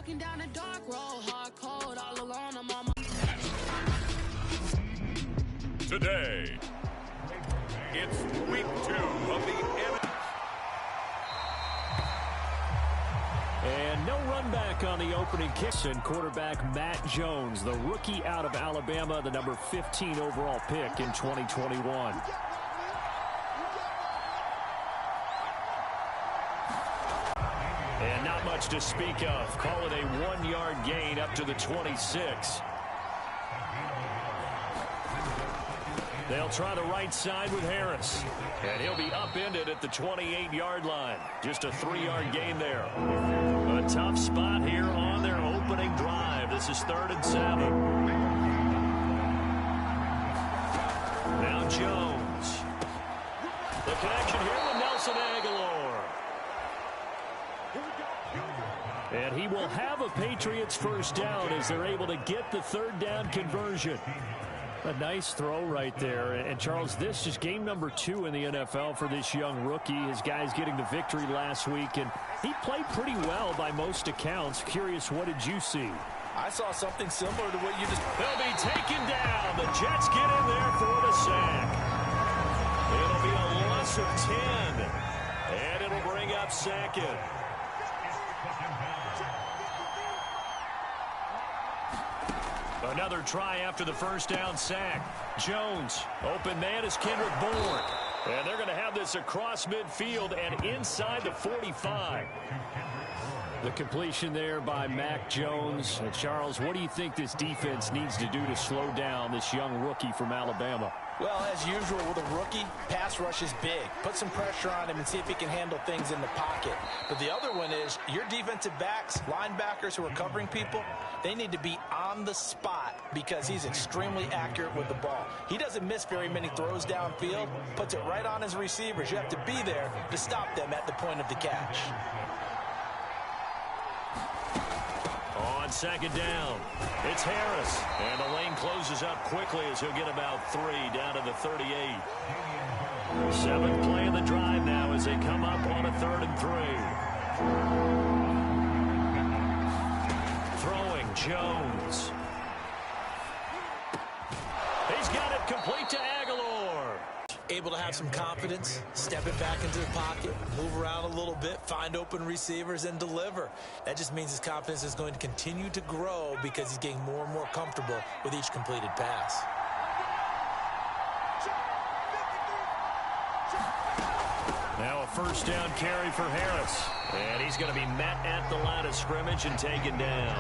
Walking down a dark road, hard cold, all alone, I'm on my... Today, it's week 2 of the NFL. And no run back on the opening kicks. And quarterback Matt Jones, the rookie out of Alabama, the number 15 overall pick in 2021. And not much to speak of. Call it a 1-yard gain up to the 26. They'll try the right side with Harris. And he'll be upended at the 28-yard line. Just a 3-yard gain there. A tough spot here on their opening drive. This is 3rd and 7. Now Jones. The connection here with Nelson Aguilar. And he will have a Patriots first down as they're able to get the 3rd down conversion. A nice throw right there. And, Charles, this is game number 2 in the NFL for this young rookie. His guys getting the victory last week, and he played pretty well by most accounts. Curious, what did you see? I saw something similar to what you just... They'll be taken down. The Jets get in there for the sack. It'll be a loss of 10, and it'll bring up 2nd. Another try after the first down sack. Jones, open man is Kendrick Bourne. And they're going to have this across midfield and inside the 45. The completion there by Mac Jones. And Charles, what do you think this defense needs to do to slow down this young rookie from Alabama? Well, as usual with a rookie, pass rush is big. Put some pressure on him and see if he can handle things in the pocket. But the other one is your defensive backs, linebackers who are covering people, they need to be on the spot because he's extremely accurate with the ball. He doesn't miss very many throws downfield, puts it right on his receivers. You have to be there to stop them at the point of the catch. On 2nd down, it's Harris. And the lane closes up quickly as he'll get about 3 down to the 38. 7th play of the drive now as they come up on a 3rd and 3. Throwing Jones. He's got it complete to Aguilar. Able to have some confidence, step it back into the pocket, move around a little bit, find open receivers, and deliver. That just means his confidence is going to continue to grow because he's getting more and more comfortable with each completed pass. Now a first down carry for Harris. And he's going to be met at the line of scrimmage and taken down.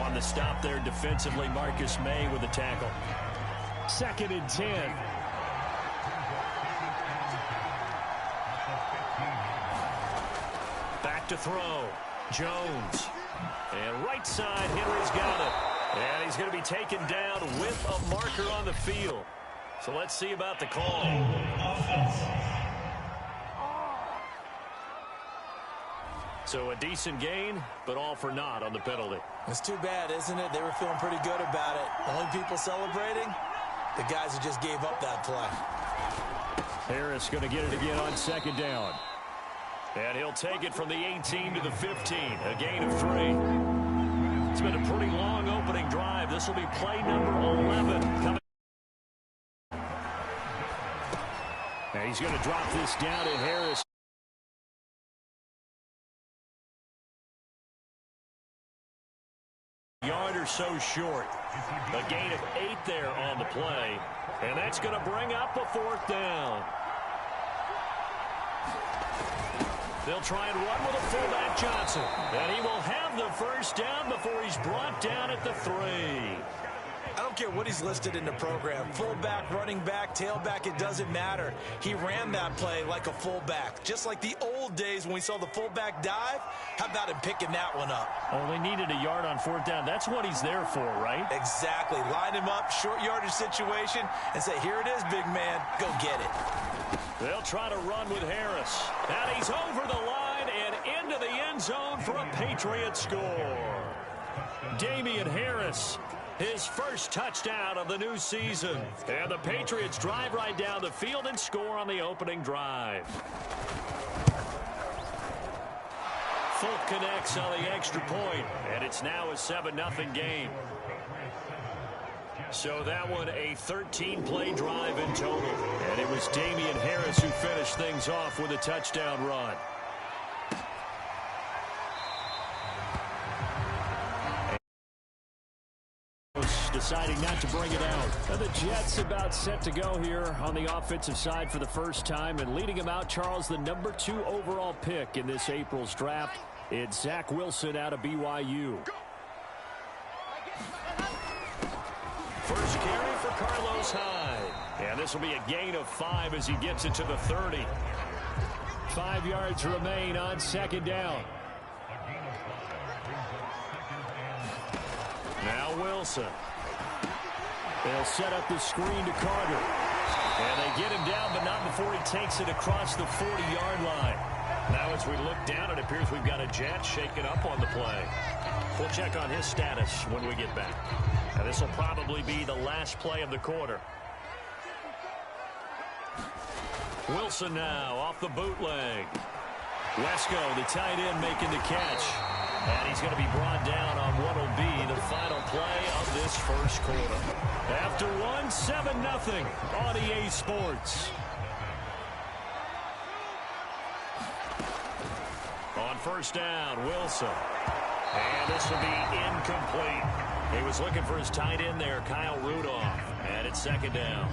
On the stop there defensively, Marcus May with the tackle. 2nd and 10. Back to throw. Jones. And right side, Henry's got it. And he's going to be taken down with a marker on the field. So let's see about the call. So a decent gain, but all for naught on the penalty. It's too bad, isn't it? They were feeling pretty good about it. The only people celebrating, the guys who just gave up that play. Harris going to get it again on 2nd down. And he'll take it from the 18 to the 15. A gain of 3. It's been a pretty long opening drive. This will be play number 11. And he's going to drop this down to Harris. Yard or so short. A gain of 8 there on the play. And that's going to bring up a 4th down. They'll try and run with a fullback Johnson. And he will have the first down before he's brought down at the 3. I don't care what he's listed in the program. Fullback, running back, tailback, it doesn't matter. He ran that play like a fullback. Just like the old days when we saw the fullback dive. How about him picking that one up? Only needed a yard on 4th down. That's what he's there for, right? Exactly. Line him up, short yardage situation, and say, here it is, big man. Go get it. They'll try to run with Harris. And he's over the line and into the end zone for a Patriot score. Damian Harris, his first touchdown of the new season. And the Patriots drive right down the field and score on the opening drive. Folk connects on the extra point, and it's now a 7-0 game. So that one a 13-play drive in total. And it was Damian Harris who finished things off with a touchdown run. Deciding not to bring it out. And the Jets about set to go here on the offensive side for the first time. And leading him out, Charles, the number 2 overall pick in this April's draft. It's Zach Wilson out of BYU. First carry for Carlos Hyde. And this will be a gain of 5 as he gets it to the 30. 5 yards remain on second down. Now Wilson. They'll set up the screen to Carter. And they get him down, but not before he takes it across the 40-yard line. Now as we look down, it appears we've got a Jet shaken up on the play. We'll check on his status when we get back. Now this will probably be the last play of the quarter. Wilson now off the bootleg. Wesco, the tight end, making the catch. And he's going to be brought down on what will be the final play of this first quarter. After one, 7-0 on EA Sports. On first down, Wilson. And this will be incomplete. He was looking for his tight end there, Kyle Rudolph. And it's second down.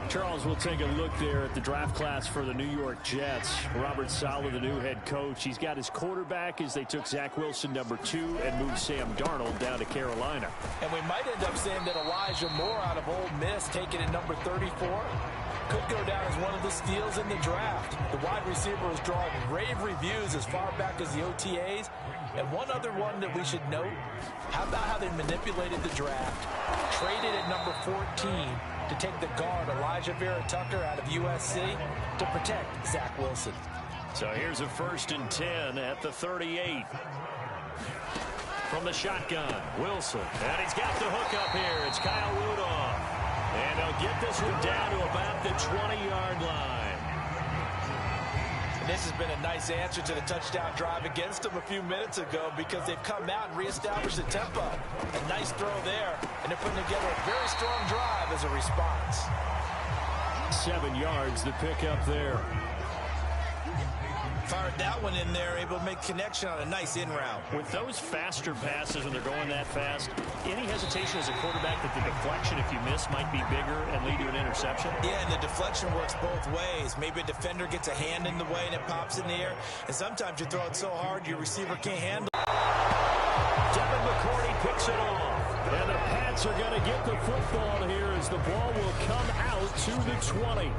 Charles, we'll take a look there at the draft class for the New York Jets. Robert Saleh, the new head coach. He's got his quarterback as they took Zach Wilson, number 2, and moved Sam Darnold down to Carolina. And we might end up saying that Elijah Moore out of Ole Miss, taken at number 34, could go down as one of the steals in the draft. The wide receiver has drawn rave reviews as far back as the OTAs. And one other one that we should note, how about how they manipulated the draft? Traded at number 14 to take the guard Elijah Vera Tucker out of USC to protect Zach Wilson. So here's a 1st and 10 at the 38. From the shotgun, Wilson. And he's got the hook up here. It's Kyle Rudolph. And they'll get this one down to about the 20-yard line. And this has been a nice answer to the touchdown drive against them a few minutes ago because they've come out and reestablished the tempo. A nice throw there, and they're putting together a very strong drive as a response. 7 yards, the pickup there. Fired that one in there, able to make connection on a nice in route. With those faster passes when they're going that fast, any hesitation as a quarterback that the deflection, if you miss, might be bigger and lead to an interception? Yeah, and the deflection works both ways. Maybe a defender gets a hand in the way and it pops in the air, and sometimes you throw it so hard your receiver can't handle it. Devin McCourty picks it off. And the Pats are going to get the football here as the ball will come out to the 20.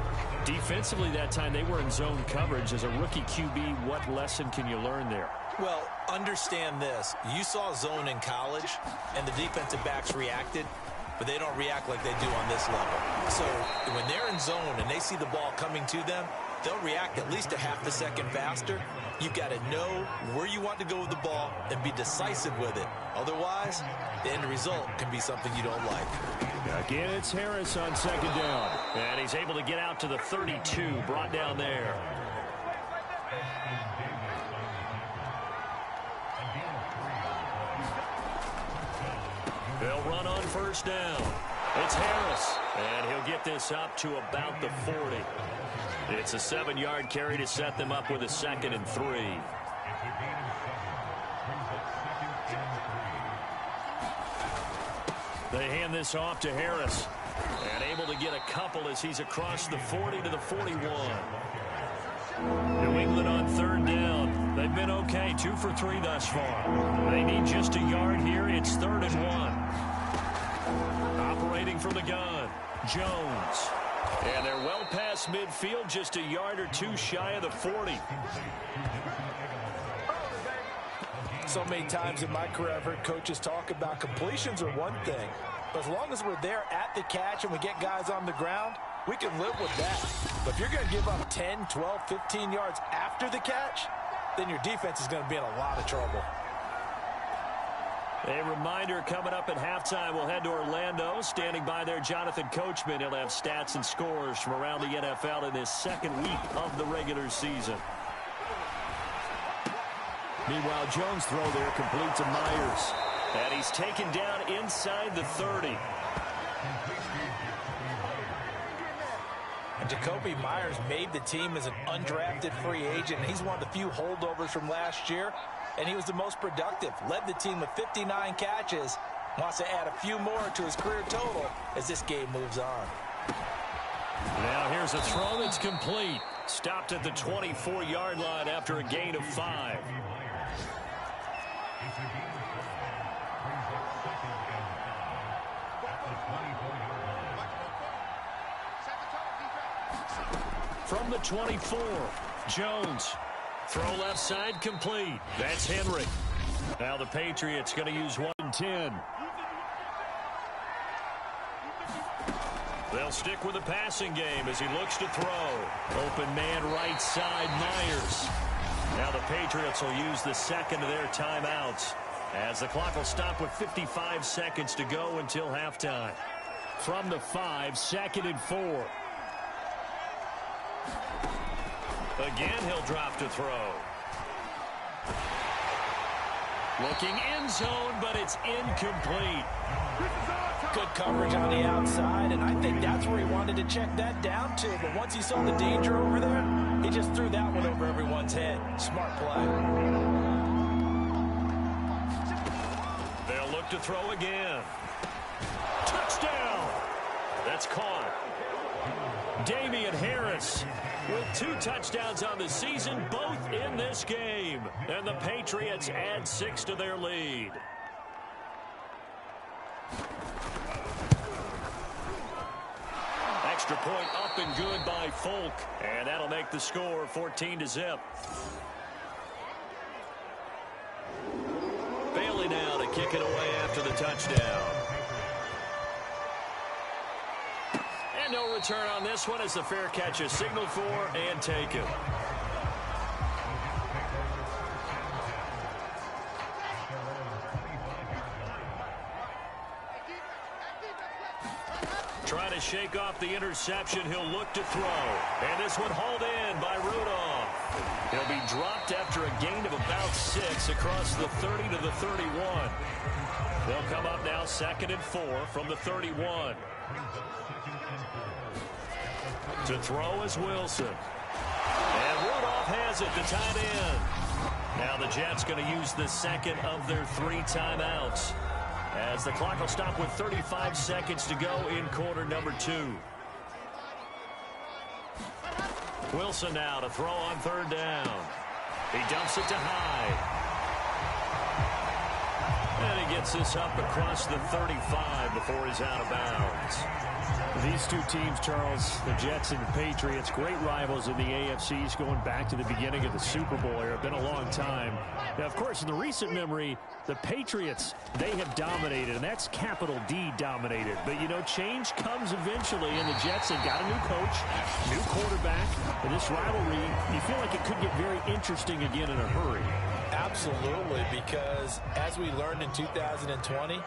Defensively that time, they were in zone coverage. As a rookie QB, what lesson can you learn there? Well, understand this. You saw zone in college, and the defensive backs reacted, but they don't react like they do on this level. So when they're in zone and they see the ball coming to them, they'll react at least a half a second faster. You've got to know where you want to go with the ball and be decisive with it. Otherwise, the end result can be something you don't like. Again, it's Harris on second down. And he's able to get out to the 32, brought down there. They'll run on first down. It's Harris, and he'll get this up to about the 40. It's a 7-yard carry to set them up with a 2nd and 3. They hand this off to Harris, and able to get a couple as he's across the 40 to the 41. New England on 3rd down. They've been okay, 2 for 3 thus far. They need just a yard here. It's 3rd and 1. Operating from the gun, Jones. And they're well past midfield, just a yard or 2 shy of the 40. So many times in my career, I've heard coaches talk about completions are one thing. But as long as we're there at the catch and we get guys on the ground, we can live with that. But if you're going to give up 10, 12, 15 yards after the catch, then your defense is going to be in a lot of trouble. A reminder coming up at halftime, we'll head to Orlando. Standing by there, Jonathan Coachman. He'll have stats and scores from around the NFL in this 2nd week of the regular season. Meanwhile, Jones' throw there complete to Myers. And he's taken down inside the 30. And Jacoby Myers made the team as an undrafted free agent. He's one of the few holdovers from last year, and he was the most productive. Led the team with 59 catches. Wants to add a few more to his career total as this game moves on. Now here's a throw that's complete. Stopped at the 24-yard line after a gain of 5. From the 24, Jones. Throw left side complete. That's Henry. Now the Patriots going to use 1 and 10. They'll stick with the passing game as he looks to throw. Open man right side, Myers. Now the Patriots will use the second of their timeouts as the clock will stop with 55 seconds to go until halftime. From the 5, 2nd and 4. Again, he'll drop to throw. Looking end zone, but it's incomplete. Good coverage on the outside, and I think that's where he wanted to check that down to. But once he saw the danger over there, he just threw that one over everyone's head. Smart play. They'll look to throw again. Touchdown! That's caught. Damian Harris with 2 touchdowns on the season, both in this game. And the Patriots add 6 to their lead. Extra point up and good by Folk. And that'll make the score 14-0. Bailey now to kick it away after the touchdown. And no return on this one as the fair catch is signaled for and taken. Trying to shake off the interception. He'll look to throw. And this one hauled in by Rudolph. He'll be dropped after a gain of about 6 across the 30 to the 31. They'll come up now 2nd and 4 from the 31. To throw is Wilson. And Rudolph has it, the tight end. Now the Jets going to use the second of their 3 timeouts, as the clock will stop with 35 seconds to go in quarter number 2. Wilson now to throw on 3rd down. He dumps it to Hyde. And he gets this up across the 35 before he's out of bounds. These two teams, Charles, the Jets and the Patriots, great rivals in the AFCs going back to the beginning of the Super Bowl era. Been a long time. Now, of course, in the recent memory, the Patriots, they have dominated, and that's capital D dominated. But, you know, change comes eventually, and the Jets have got a new coach, new quarterback, and this rivalry, you feel like it could get very interesting again in a hurry. Absolutely, because as we learned in 2020,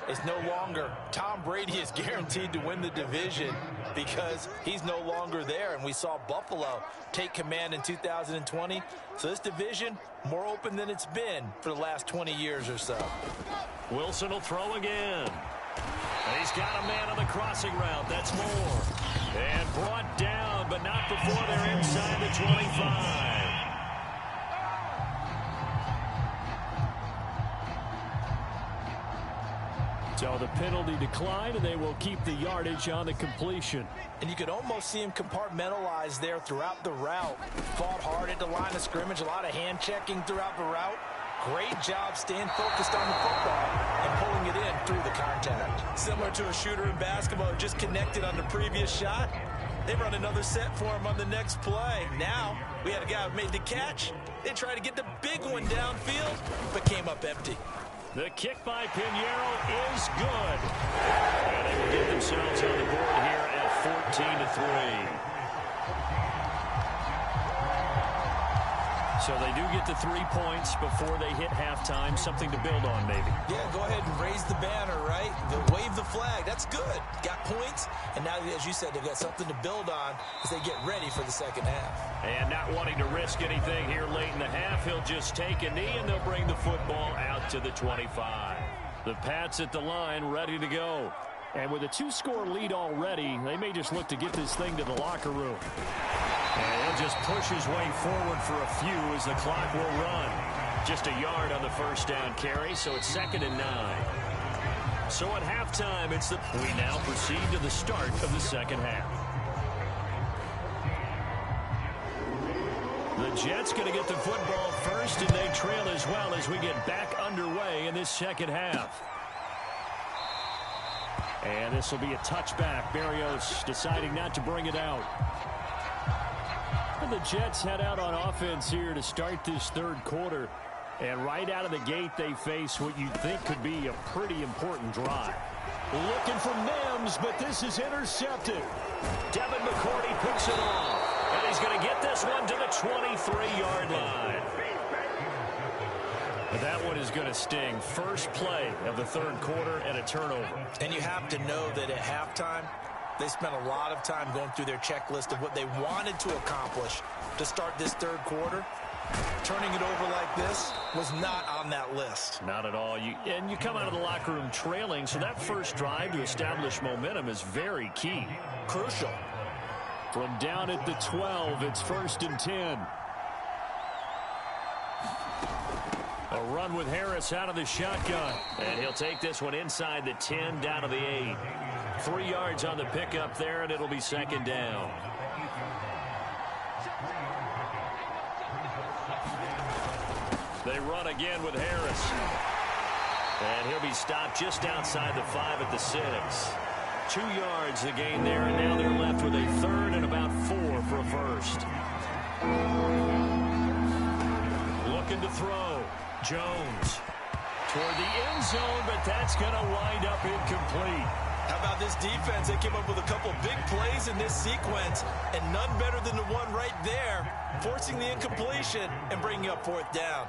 it's no longer Tom Brady is guaranteed to win the division because he's no longer there. And we saw Buffalo take command in 2020. So this division, more open than it's been for the last 20 years or so. Wilson will throw again. And he's got a man on the crossing route. That's Moore. And brought down, but not before they're inside the 25. So the penalty declined, and they will keep the yardage on the completion. And you could almost see him compartmentalize there throughout the route. Fought hard at the line of scrimmage, a lot of hand checking throughout the route. Great job staying focused on the football and pulling it in through the contact. Similar to a shooter in basketball, just connected on the previous shot. They run another set for him on the next play. Now, we had a guy who made the catch. They tried to get the big one downfield, but came up empty. The kick by Pinheiro is good. And they will get themselves on the board here at 14-3. So they do get the 3 points before they hit halftime. Something to build on, maybe. Yeah, go ahead and raise the banner, right? Wave the flag. That's good. Got points. And now, as you said, they've got something to build on as they get ready for the second half. And not wanting to risk anything here late in the half, he'll just take a knee, and they'll bring the football out to the 25. The Pats at the line, ready to go. And with a 2-score lead already, they may just look to get this thing to the locker room. And he'll just push his way forward for a few as the clock will run. Just a yard on the first down carry, so it's 2nd and 9. So at halftime, we now proceed to the start of the second half. The Jets going to get the football first, and they trail as well as we get back underway in this second half. And this will be a touchback. Berrios deciding not to bring it out. And the Jets head out on offense here to start this third quarter. And right out of the gate, they face what you'd think could be a pretty important drive. Looking for Mims, but this is intercepted. Devin McCourty picks it off. And he's going to get this one to the 23-yard line. But that one is going to sting. First play of the third quarter and a turnover. And you have to know that at halftime, they spent a lot of time going through their checklist of what they wanted to accomplish to start this third quarter. Turning it over like this was not on that list. Not at all. And you come out of the locker room trailing, so that first drive to establish momentum is very key. Crucial. From down at the 12, it's 1st and 10. A run with Harris out of the shotgun. And he'll take this one inside the 10, down to the 8. 3 yards on the pickup there, and it'll be 2nd down. They run again with Harris. And he'll be stopped just outside the 5 at the 6. 2 yards the gain there, and now they're left with a 3rd and about 4 for a first. Looking to throw. Jones toward the end zone, but that's going to wind up incomplete. How about this defense? They came up with a couple big plays in this sequence, and none better than the one right there, forcing the incompletion and bringing up 4th down.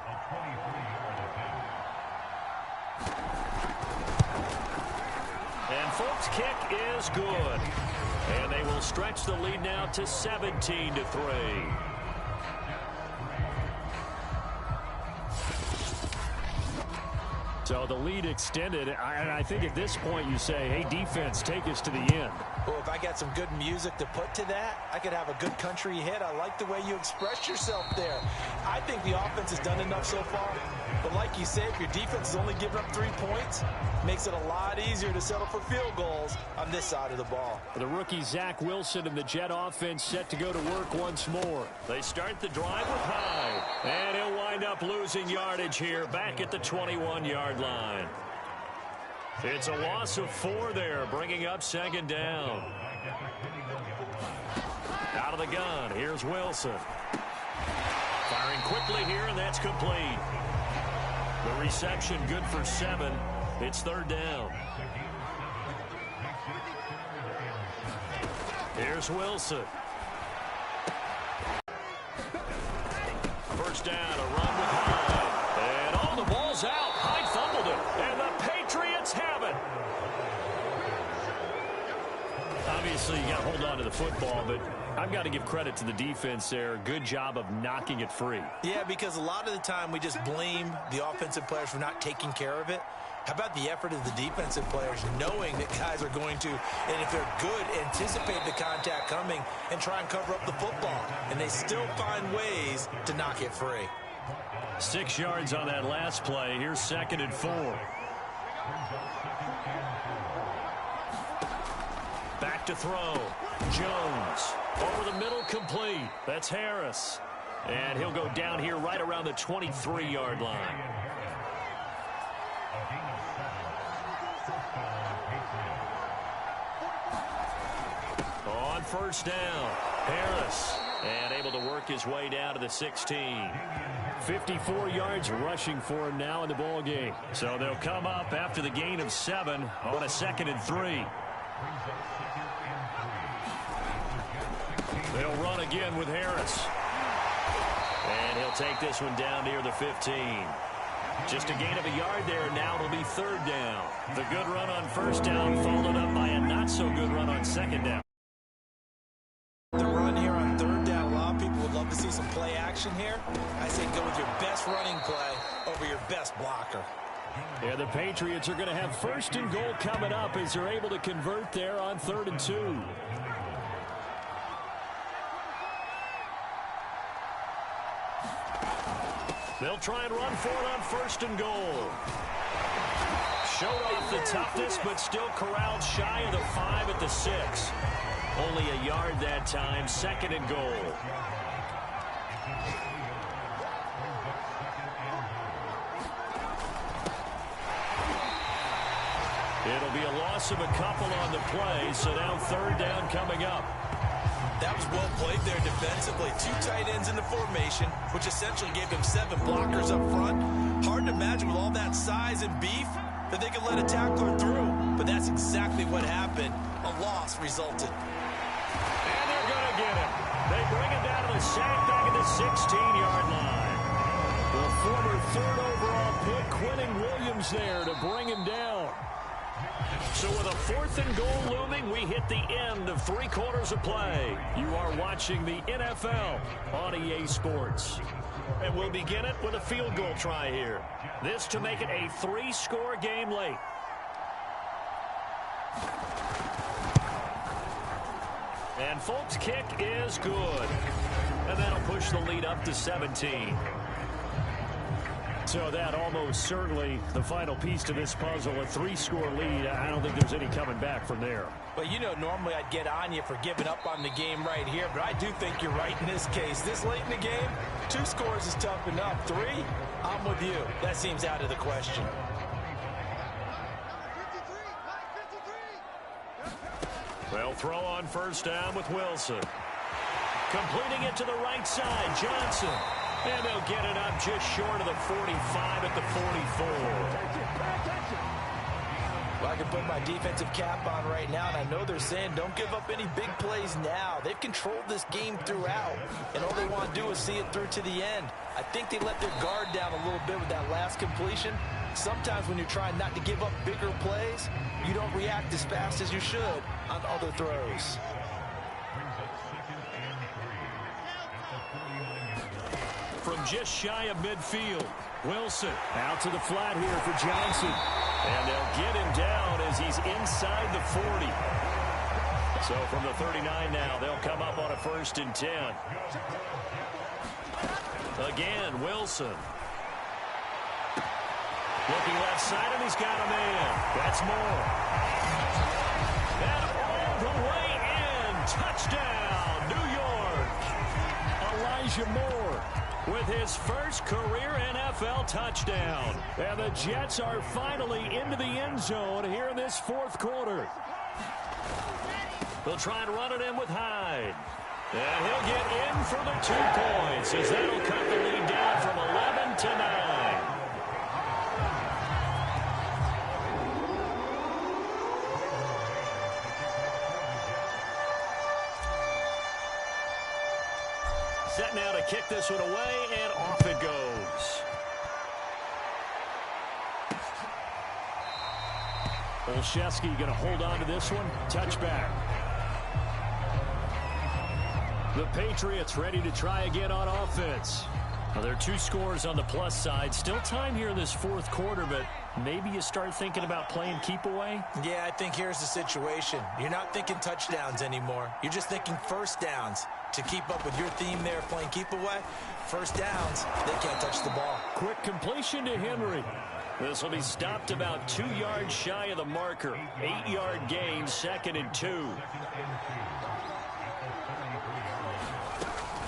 And Folks' kick is good. And they will stretch the lead now to 17-3. So the lead extended, and I think at this point you say, hey, defense, take us to the end. Well, if I got some good music to put to that, I could have a good country hit. I like the way you express yourself there. I think the offense has done enough so far. But like you say, if your defense is only giving up 3 points, makes it a lot easier to settle for field goals on this side of the ball. The rookie Zach Wilson and the Jet offense set to go to work once more. They start the drive with Hyde. And he'll wind up losing yardage here back at the 21-yard line. It's a loss of 4 there, bringing up 2nd down. Out of the gun, here's Wilson. Firing quickly here, and that's complete. The reception good for 7. It's 3rd down. Here's Wilson. First down, a run with Hyde. And the ball's out. Hyde fumbled it. And the Patriots have it. Obviously, you got to hold on to the football, but I've got to give credit to the defense there. Good job of knocking it free. Yeah, because a lot of the time we just blame the offensive players for not taking care of it. How about the effort of the defensive players knowing that guys are going to, and if they're good, anticipate the contact coming and try and cover up the football. And they still find ways to knock it free. 6 yards on that last play. Here's 2nd and 4. Back to throw. Jones. Over the middle, complete. That's Harris. And he'll go down here right around the 23-yard line. On first down, Harris. And able to work his way down to the 16. 54 yards rushing for him now in the ball game. So they'll come up after the gain of 7 on a 2nd and 3. They'll run again with Harris. And he'll take this one down near the 15. Just a gain of a yard there. Now it'll be third down. The good run on first down followed up by a not-so-good run on second down. The run here on third down. A lot of people would love to see some play action here. I say go with your best running play over your best blocker. Yeah, the Patriots are going to have first and goal coming up as they're able to convert there on 3rd and 2. They'll try and run for it on 1st and goal. Showed off the toughness, but still corralled shy of the 5 at the 6. Only a yard that time, 2nd and goal. It'll be a loss of a couple on the play, so now 3rd down coming up. That was well played there defensively. 2 tight ends in the formation, which essentially gave him 7 blockers up front. Hard to imagine with all that size and beef that they could let a tackler through. But that's exactly what happened. A loss resulted. And they're going to get him. They bring him down to the sack back at the 16-yard line. The former 3rd overall pick, Quentin Williams there to bring him down. So with a 4th and goal looming, we hit the end of 3 quarters of play. You are watching the NFL on EA Sports. And we'll begin it with a field goal try here. This to make it a 3-score game late. And folks, kick is good. And that'll push the lead up to 17. So that almost certainly the final piece to this puzzle, a 3-score lead. I don't think there's any coming back from there. Well, you know, normally I'd get on you for giving up on the game right here, but I do think you're right in this case. This late in the game, 2 scores is tough enough. 3, I'm with you. That seems out of the question. They'll throw on first down with Wilson. Completing it to the right side, Johnson. And they'll get it up just short of the 45 at the 44. Well, I can put my defensive cap on right now, and I know they're saying don't give up any big plays now. They've controlled this game throughout, and all they want to do is see it through to the end. I think they let their guard down a little bit with that last completion. Sometimes when you're trying not to give up bigger plays, you don't react as fast as you should on other throws. From just shy of midfield, Wilson out to the flat here for Johnson. And they'll get him down as he's inside the 40. So from the 39 now, they'll come up on a 1st and 10. Again, Wilson. Looking left side, and he's got a man. That's Moore. And all the way in. Touchdown, New York. Elijah Moore with his first career NFL touchdown. And the Jets are finally into the end zone here in this 4th quarter. They'll try and run it in with Hyde. And he'll get in for the 2 points as that'll cut the lead down from 11 to 9. Set now to kick this one away, and off it goes. Olszewski going to hold on to this one. Touchback. The Patriots ready to try again on offense. Well, there are 2 scores on the plus side. Still time here in this 4th quarter, but maybe you start thinking about playing keep away? Yeah, I think here's the situation. You're not thinking touchdowns anymore. You're just thinking first downs. To keep up with your theme there, playing keep away, first downs, they can't touch the ball. Quick completion to Henry. This will be stopped about 2 yards shy of the marker. 8-yard gain, 2nd and 2.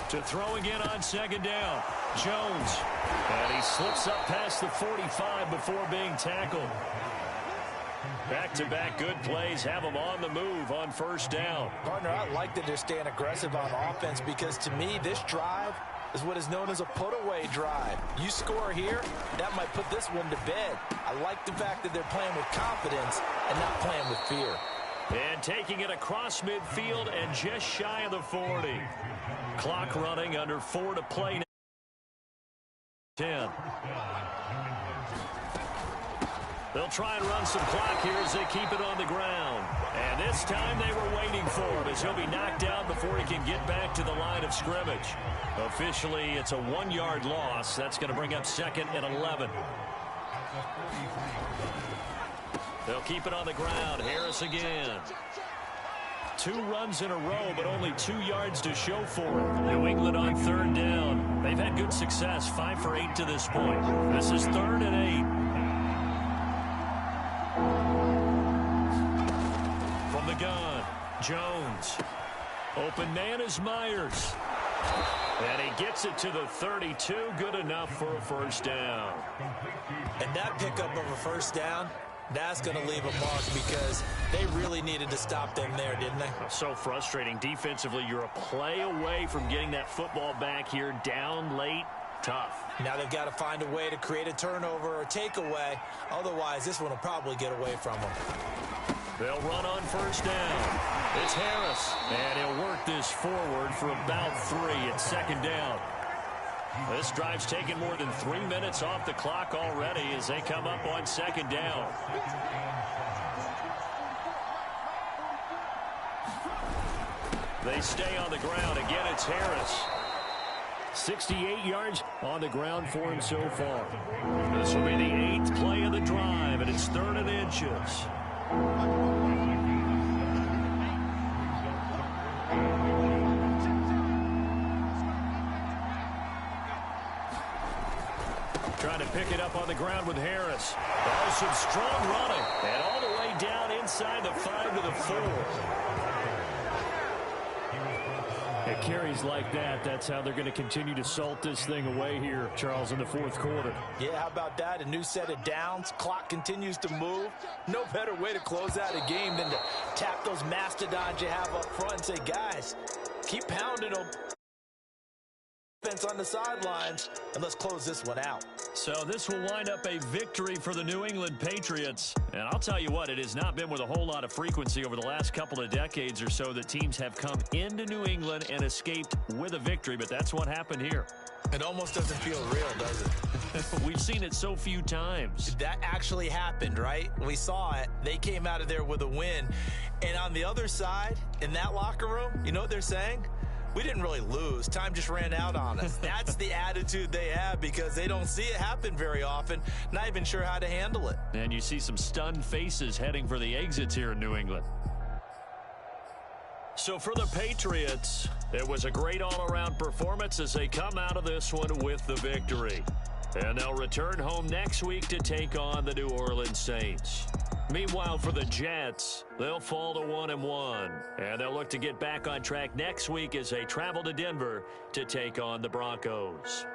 To throw again on 2nd down. Jones. And he slips up past the 45 before being tackled. Back-to-back good plays have them on the move on first down. Partner, I like that they're staying aggressive on offense because to me, this drive is what is known as a put-away drive. You score here, that might put this one to bed. I like the fact that they're playing with confidence and not playing with fear. And taking it across midfield and just shy of the 40. Clock running under 4 to play now. 10. They'll try and run some clock here as they keep it on the ground. And this time they were waiting for him as he'll be knocked down before he can get back to the line of scrimmage. Officially, it's a 1-yard loss. That's going to bring up 2nd and 11. They'll keep it on the ground. Harris again. 2 runs in a row, but only 2 yards to show for it. New England on 3rd down. They've had good success, 5 for 8 to this point. This is 3rd and 8. From the gun, Jones. Open man is Myers. And he gets it to the 32. Good enough for a first down. And that pickup of a first down, that's going to leave a mark because they really needed to stop them there, didn't they? So frustrating. Defensively, you're a play away from getting that football back here. Down late, tough. Now they've got to find a way to create a turnover or takeaway. Otherwise, this one will probably get away from them. They'll run on first down. It's Harris. And he'll work this forward for about 3. It's 2nd down. This drive's taken more than 3 minutes off the clock already as they come up on 2nd down. They stay on the ground. Again, it's Harris. 68 yards on the ground for him so far. This will be the 8th play of the drive, and it's 3rd and inches. Trying to pick it up on the ground with Harris. Oh, some strong running. And all the way down inside the 5 to the 4. It carries like that. That's how they're going to continue to salt this thing away here, Charles, in the 4th quarter. Yeah, how about that? A new set of downs. Clock continues to move. No better way to close out a game than to tap those mastodons you have up front and say, guys, keep pounding them. Defense on the sidelines, and let's close this one out. So this will wind up a victory for the New England Patriots. And I'll tell you what, it has not been with a whole lot of frequency over the last couple of decades or so that teams have come into New England and escaped with a victory, but that's what happened here. It almost doesn't feel real, does it? We've seen it so few times. That actually happened, right? We saw it. They came out of there with a win. And on the other side, in that locker room, you know what they're saying? We didn't really lose. Time just ran out on us. That's the attitude they have because they don't see it happen very often. Not even sure how to handle it. And you see some stunned faces heading for the exits here in New England. So for the Patriots, it was a great all-around performance as they come out of this one with the victory. And they'll return home next week to take on the New Orleans Saints. Meanwhile, for the Jets, they'll fall to 1-1. And they'll look to get back on track next week as they travel to Denver to take on the Broncos.